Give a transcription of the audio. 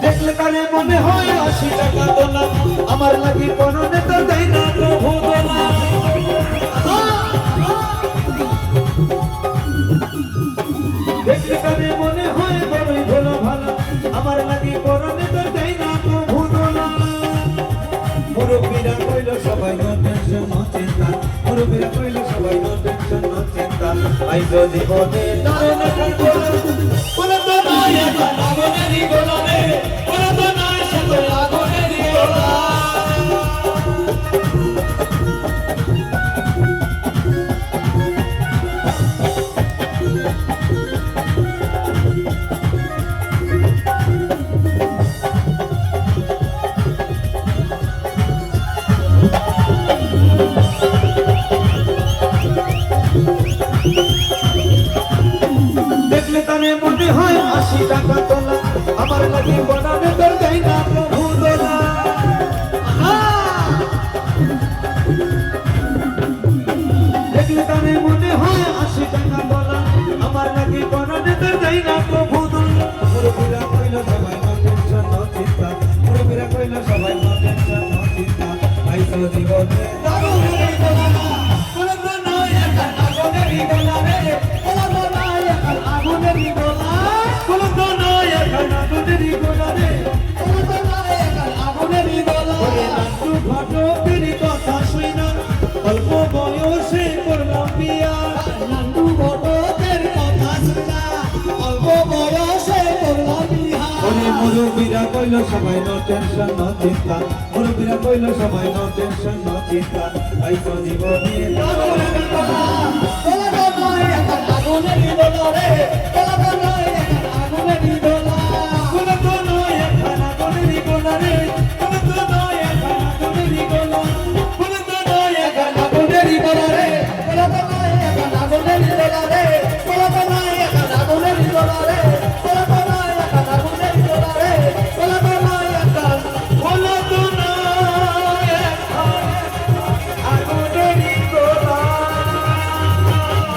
দেখলে কানে মনে হয় 80 টাকা দোলা আমার লাগি কোন নেতা দেয় না প্রভু দোলা দেখলে কানে মনে হয় বড়ই ভালো ভালো আমার লাগি কোন নেতা দেয় না প্রভু দোলা মুরব্বীরা কইল সবাই নো টেনশন নো চিন্তা মুরব্বীরা কইল সবাই নো টেনশন নো চিন্তা আইজ জীবনে দারুণ একটা বলে তো নাই এখন আগুনেরই গোলা রে বলে তো নাই সে তো আগুনেরই গোলা দেখলে তারে মনে হয় 80 টাকা তোলা আমার লাগি বনানে তোর দেয় না প্রভু দোলা দেখলে তারে মনে হয় 80 টাকা তোলা আমার লাগি বনানে তোর দেয় না প্রভু দোলা মুরব্বীরা কইল সবাই নো টেনশন নো চিন্তা মুরব্বীরা কইল সবাই নো টেনশন নো চিন্তা আইসো জীবনে দারুণেরই গোলা বলে তো নয় এখন আগুনেরই গোলা রে বলে তো নয় এখন আগুনেরই গোলা বলে তো নয় এখন আগুনেরই গোলা রে বলে তো নয় এখন আগুনেরই গোলা ওরে নাটু ঘটকেরই কথা শুই না অল্প বয়সে করলাম বিয়া নাটু ঘটকের কথা শুই না অল্প বয়সে করলাম বিয়া ওরে মুরব্বীরা কইল সবাই নো টেনশন নো চিন্তা মুরব্বীরা কইল সবাই নো টেনশন নো চিন্তা আইসো জীবনে দারুণ একটা গোলা বলে তো নয় এখন আগুনেরই গোলা রে